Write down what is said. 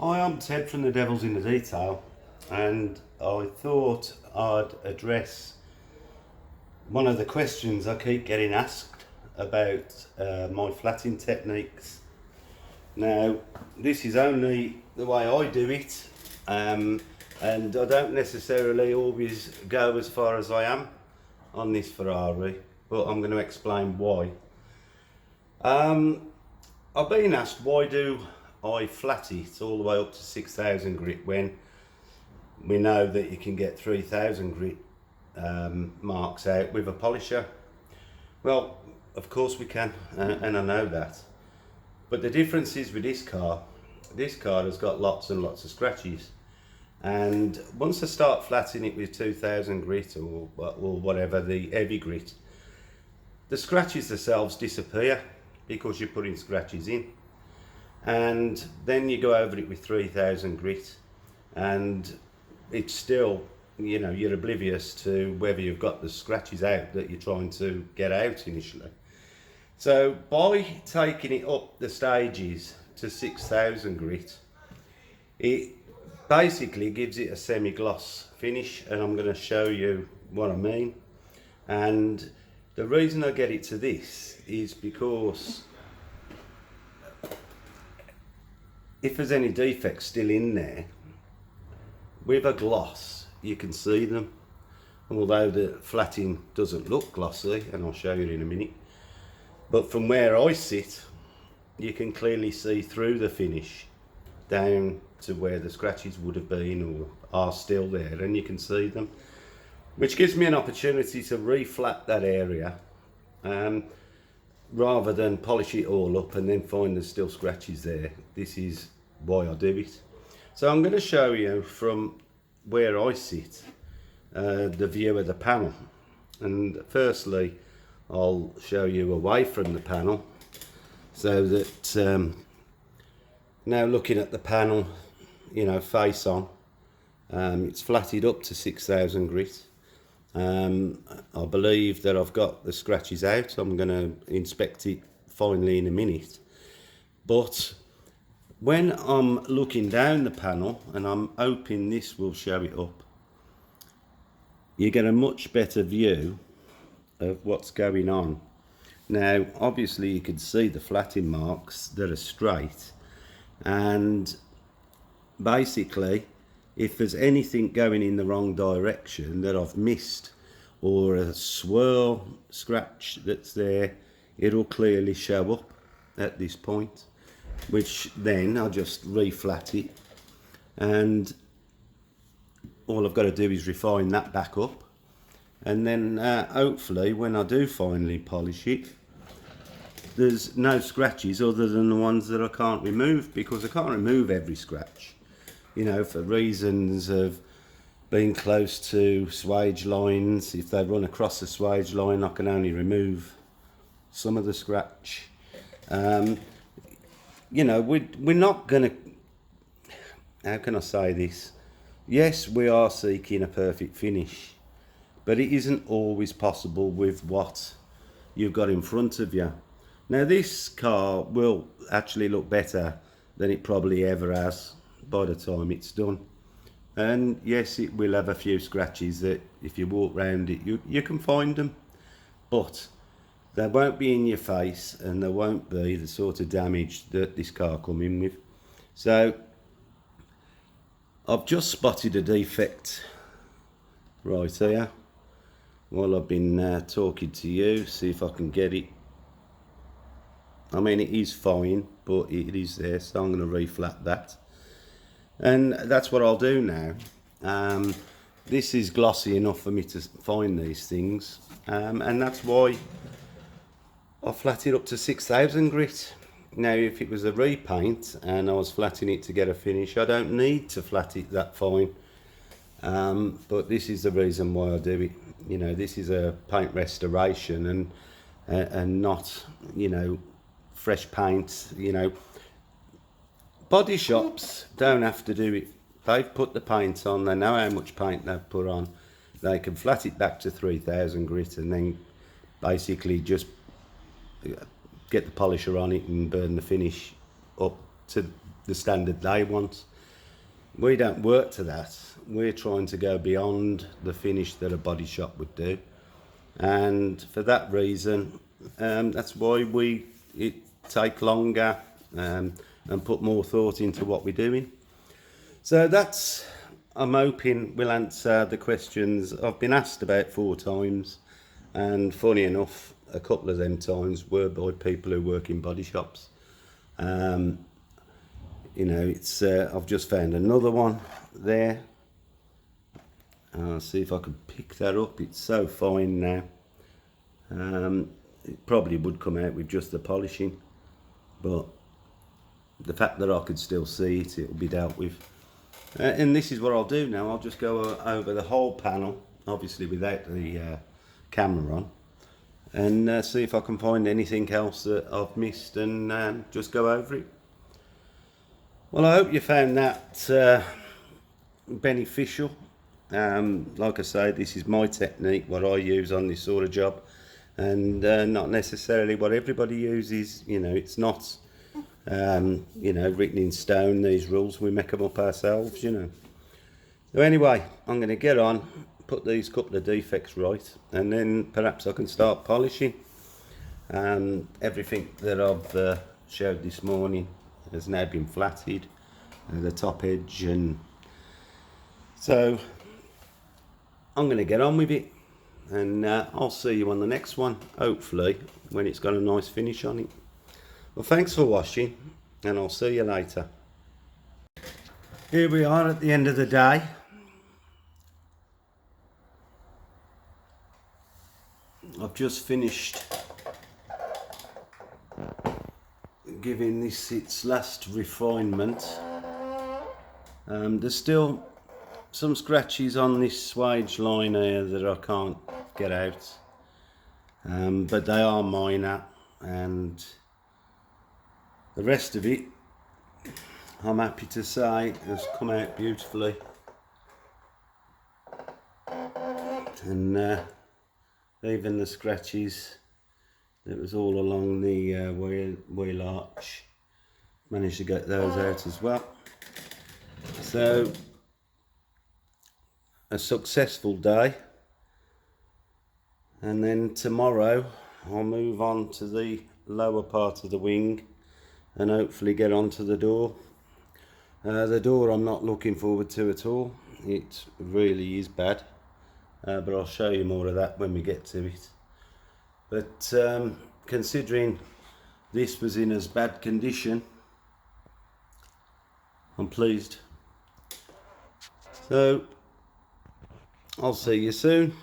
Hi, I'm Ted from the Devil's in the Detail, and I thought I'd address one of the questions I keep getting asked about my flatting techniques. Now, this is only the way I do it, and I don't necessarily always go as far as I am on this Ferrari, but I'm going to explain why. I've been asked, why do I flat it all the way up to 6,000 grit when we know that you can get 3,000 grit marks out with a polisher? Well, of course we can, and I know that. But the difference is with this car has got lots and lots of scratches. And once I start flatting it with 2,000 grit or whatever, the heavy grit, the scratches themselves disappear because you're putting scratches in. And then you go over it with 3,000 grit and it's still, you know, you're oblivious to whether you've got the scratches out that you're trying to get out initially. So by taking it up the stages to 6,000 grit, it basically gives it a semi-gloss finish, and I'm going to show you what I mean. And the reason I get it to this is because if there's any defects still in there, with a gloss you can see them. Although the flatting doesn't look glossy, and I'll show you in a minute, but from where I sit you can clearly see through the finish down to where the scratches would have been or are still there, and you can see them, which gives me an opportunity to reflat that area rather than polish it all up and then find there's still scratches there. This is why I do it. So I'm going to show you from where I sit the view of the panel, and firstly I'll show you away from the panel so that now looking at the panel, you know, face on, it's flatted up to 6,000 grit. I believe that I've got the scratches out. I'm going to inspect it finally in a minute, but when I'm looking down the panel, and I'm hoping this will show it up, you get a much better view of what's going on. Now obviously you can see the flatting marks that are straight, and basically if there's anything going in the wrong direction that I've missed, or a swirl scratch that's there, it'll clearly show up at this point, which then I'll just reflat it, and all I've got to do is refine that back up, and then hopefully when I do finally polish it, there's no scratches other than the ones that I can't remove, because I can't remove every scratch, you know, for reasons of being close to swage lines. If they run across the swage line, I can only remove some of the scratch. You know, we're not gonna, how can I say this? Yes, we are seeking a perfect finish, but it isn't always possible with what you've got in front of you. Now this car will actually look better than it probably ever has by the time it's done. And yes, it will have a few scratches that if you walk around it you can find them, but they won't be in your face, and there won't be the sort of damage that this car come in with. So I've just spotted a defect right here while I've been talking to you. See if I can get it. I mean, it is fine, but it is there, so I'm going to reflat that, and that's what I'll do now. This is glossy enough for me to find these things, and that's why I flat it up to 6,000 grit. Now if it was a repaint and I was flatting it to get a finish, I don't need to flat it that fine, but this is the reason why I do it. You know, this is a paint restoration and not, you know, fresh paint. You know, body shops don't have to do it. They've put the paint on, they know how much paint they've put on, they can flat it back to 3,000 grit and then basically just get the polisher on it and burn the finish up to the standard they want. We don't work to that. We're trying to go beyond the finish that a body shop would do, and for that reason, that's why it take longer and put more thought into what we're doing. So that's, I'm hoping, will answer the questions I've been asked about 4 times, and funny enough, a couple of them times were by people who work in body shops. You know, it's I've just found another one there. I'll see if I can pick that up. It's so fine now. It probably would come out with just the polishing, but the fact that I could still see it, it'll be dealt with. And this is what I'll do now. I'll just go over the whole panel, obviously without the camera on, and see if I can find anything else that I've missed, and just go over it. Well, I hope you found that beneficial. Like I say, this is my technique, what I use on this sort of job, and not necessarily what everybody uses. You know, it's not you know, written in stone, these rules. We make them up ourselves, you know. So anyway, I'm going to get on, put these couple of defects right, and then perhaps I can start polishing. Everything that I've showed this morning has now been flatted, the top edge, and so I'm going to get on with it, and I'll see you on the next one, hopefully when it's got a nice finish on it. Well, thanks for watching, and I'll see you later. Here we are at the end of the day. I've just finished giving this its last refinement. There's still some scratches on this swage line here that I can't get out, but they are minor, and the rest of it, I'm happy to say, has come out beautifully. And even the scratches that was all along the wheel arch, managed to get those out as well. So, a successful day. And then tomorrow I'll move on to the lower part of the wing and hopefully get onto the door. The door I'm not looking forward to at all. It really is bad, but I'll show you more of that when we get to it. But considering this was in as bad condition, I'm pleased. So I'll see you soon.